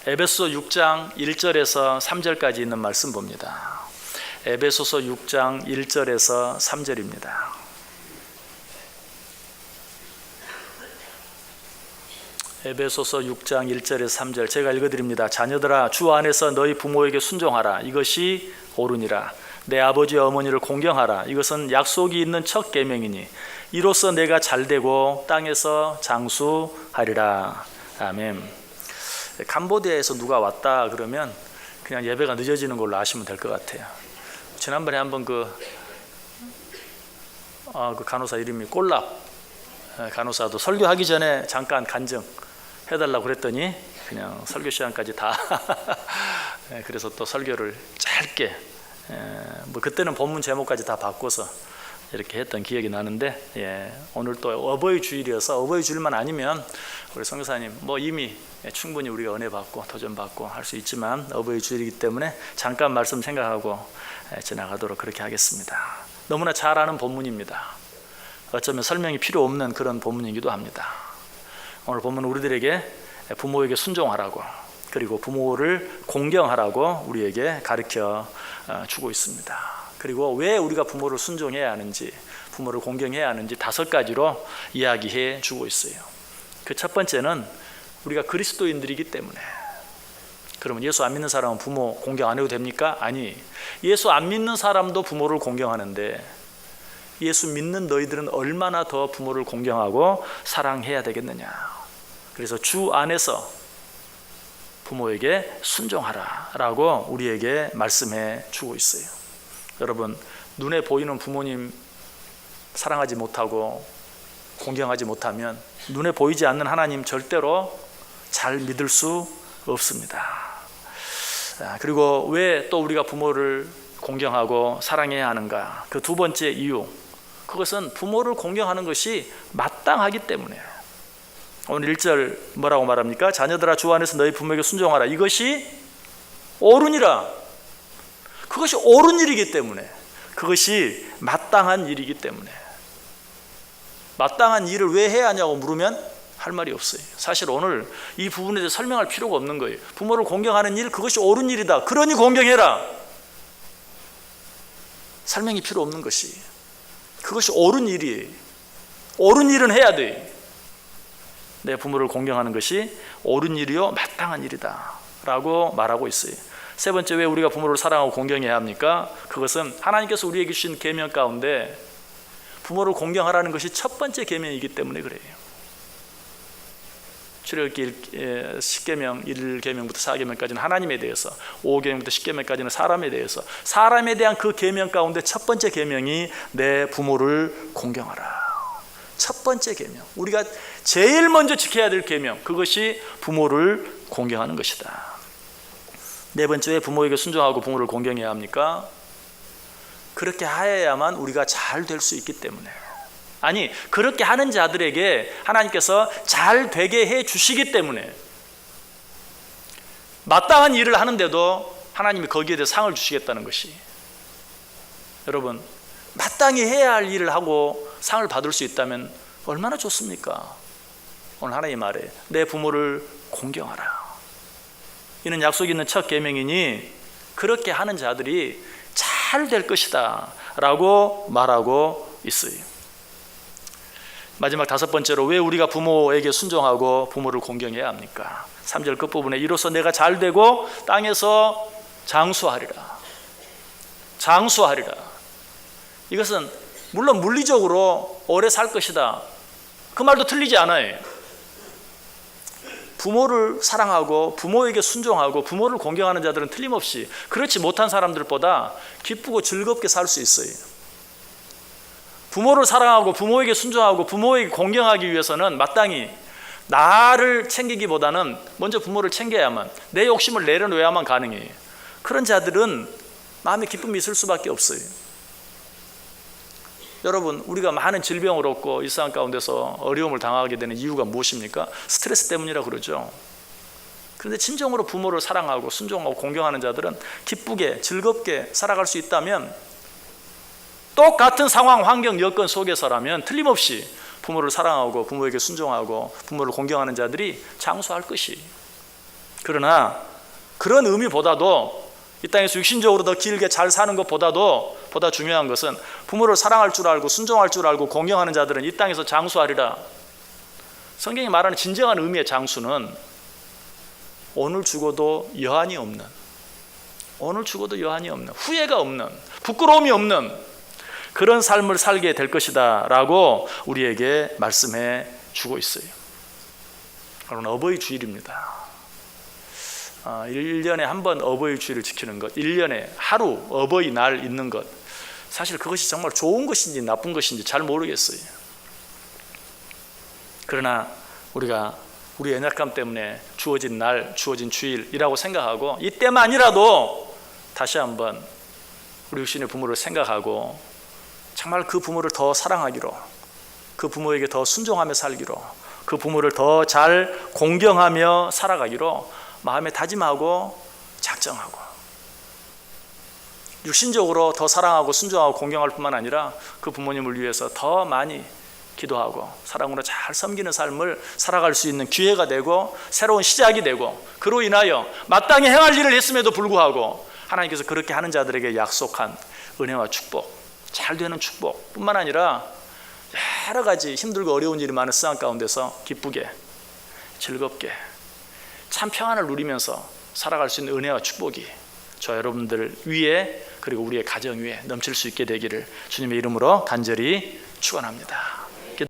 에베소 6장 1절에서 3절까지 있는 말씀 봅니다. 에베소서 6장 1절에서 3절입니다. 에베소서 6장 1절에서 3절 제가 읽어드립니다. 자녀들아, 주 안에서 너희 부모에게 순종하라. 이것이 옳으니라. 내 아버지와 어머니를 공경하라. 이것은 약속이 있는 첫 계명이니 이로써 내가 잘되고 땅에서 장수하리라. 아멘. 캄보디아에서 누가 왔다 그러면 그냥 예배가 늦어지는 걸로 아시면 될 것 같아요. 지난번에 한번 그 간호사 이름이 꼴랍 간호사도 설교하기 전에 잠깐 간증 해달라고 그랬더니 그냥 설교 시간까지 다 그래서 또 설교를 짧게 그때는 본문 제목까지 다 바꿔서 이렇게 했던 기억이 나는데, 오늘 또 어버이 주일이어서 어버이 주일만 아니면 우리 선교사님 이미 충분히 우리가 은혜 받고 도전 받고 할 수 있지만 어버이 주일이기 때문에 잠깐 말씀 생각하고 지나가도록 그렇게 하겠습니다. 너무나 잘 아는 본문입니다. 어쩌면 설명이 필요 없는 그런 본문이기도 합니다. 오늘 본문은 우리들에게 부모에게 순종하라고, 그리고 부모를 공경하라고 우리에게 가르쳐 주고 있습니다. 그리고 왜 우리가 부모를 순종해야 하는지, 부모를 공경해야 하는지 5가지로 이야기해 주고 있어요. 그 첫 번째는 우리가 그리스도인들이기 때문에. 그러면 예수 안 믿는 사람은 부모 공경 안 해도 됩니까? 아니, 예수 안 믿는 사람도 부모를 공경하는데 예수 믿는 너희들은 얼마나 더 부모를 공경하고 사랑해야 되겠느냐. 그래서 주 안에서 부모에게 순종하라 라고 우리에게 말씀해 주고 있어요. 여러분, 눈에 보이는 부모님 사랑하지 못하고 공경하지 못하면 눈에 보이지 않는 하나님 절대로 잘 믿을 수 없습니다. 그리고 왜 또 우리가 부모를 공경하고 사랑해야 하는가? 그 두 번째 이유, 그것은 부모를 공경하는 것이 마땅하기 때문에. 오늘 1절 뭐라고 말합니까? 자녀들아, 주 안에서 너희 부모에게 순종하라. 이것이 옳으니라. 그것이 옳은 일이기 때문에, 그것이 마땅한 일이기 때문에. 마땅한 일을 왜 해야 하냐고 물으면 할 말이 없어요. 사실 오늘 이 부분에 대해서 설명할 필요가 없는 거예요. 부모를 공경하는 일, 그것이 옳은 일이다. 그러니 공경해라. 설명이 필요 없는 것이, 그것이 옳은 일이에요. 옳은 일은 해야 돼. 내 부모를 공경하는 것이 옳은 일이요 마땅한 일이다 라고 말하고 있어요. 세 번째, 왜 우리가 부모를 사랑하고 공경해야 합니까? 그것은 하나님께서 우리에게 주신 계명 가운데 부모를 공경하라는 것이 첫 번째 계명이기 때문에 그래요. 출애굽기 10계명 1계명부터 4계명까지는 하나님에 대해서, 5계명부터 10계명까지는 사람에 대해서, 사람에 대한 그 계명 가운데 첫 번째 계명이 내 부모를 공경하라. 첫 번째 계명, 우리가 제일 먼저 지켜야 될 계명, 그것이 부모를 공경하는 것이다. 네 번째, 부모에게 순종하고 부모를 공경해야 합니까? 그렇게 하여야만 우리가 잘 될 수 있기 때문에. 아니, 그렇게 하는 자들에게 하나님께서 잘 되게 해 주시기 때문에. 마땅한 일을 하는데도 하나님이 거기에 대해 상을 주시겠다는 것이. 여러분, 마땅히 해야 할 일을 하고 상을 받을 수 있다면 얼마나 좋습니까? 오늘 하나님 말에 내 부모를 공경하라. 이는 약속 있는 첫 계명이니 그렇게 하는 자들이 잘 될 것이다 라고 말하고 있어요. 마지막 5번째로, 왜 우리가 부모에게 순종하고 부모를 공경해야 합니까? 3절 끝부분에 이로써 내가 잘 되고 땅에서 장수하리라. 장수하리라. 이것은 물론 물리적으로 오래 살 것이다, 그 말도 틀리지 않아요. 부모를 사랑하고 부모에게 순종하고 부모를 공경하는 자들은 틀림없이 그렇지 못한 사람들보다 기쁘고 즐겁게 살 수 있어요. 부모를 사랑하고 부모에게 순종하고 부모에게 공경하기 위해서는 마땅히 나를 챙기기보다는 먼저 부모를 챙겨야만, 내 욕심을 내려놓아야만 가능해요. 그런 자들은 마음에 기쁨이 있을 수밖에 없어요. 여러분, 우리가 많은 질병을 얻고 일상 가운데서 어려움을 당하게 되는 이유가 무엇입니까? 스트레스 때문이라 그러죠. 그런데 진정으로 부모를 사랑하고 순종하고 공경하는 자들은 기쁘게 즐겁게 살아갈 수 있다면, 똑같은 상황, 환경, 여건 속에서라면 틀림없이 부모를 사랑하고 부모에게 순종하고 부모를 공경하는 자들이 장수할 것이. 그러나 그런 의미보다도 이 땅에서 육신적으로 더 길게 잘 사는 것보다도 보다 중요한 것은 부모를 사랑할 줄 알고 순종할 줄 알고 공경하는 자들은 이 땅에서 장수하리라. 성경이 말하는 진정한 의미의 장수는 오늘 죽어도 여한이 없는, 오늘 죽어도 여한이 없는, 후회가 없는, 부끄러움이 없는 그런 삶을 살게 될 것이다 라고 우리에게 말씀해 주고 있어요. 여러분, 어버이 주일입니다. 1년에 한 번 어버이 주일을 지키는 것, 1년에 하루 어버이날 있는 것, 사실 그것이 정말 좋은 것인지 나쁜 것인지 잘 모르겠어요. 그러나 우리가 우리 연약함 때문에 주어진 날, 주어진 주일이라고 생각하고 이때만이라도 다시 한번 우리 육신의 부모를 생각하고 정말 그 부모를 더 사랑하기로, 그 부모에게 더 순종하며 살기로, 그 부모를 더 잘 공경하며 살아가기로 마음에 다짐하고 작정하고, 육신적으로 더 사랑하고 순종하고 공경할 뿐만 아니라 그 부모님을 위해서 더 많이 기도하고 사랑으로 잘 섬기는 삶을 살아갈 수 있는 기회가 되고 새로운 시작이 되고, 그로 인하여 마땅히 행할 일을 했음에도 불구하고 하나님께서 그렇게 하는 자들에게 약속한 은혜와 축복, 잘 되는 축복 뿐만 아니라 여러 가지 힘들고 어려운 일이 많은 세상 가운데서 기쁘게 즐겁게 참 평안을 누리면서 살아갈 수 있는 은혜와 축복이 저 여러분들 위에, 그리고 우리의 가정 위에 넘칠 수 있게 되기를 주님의 이름으로 간절히 축원합니다.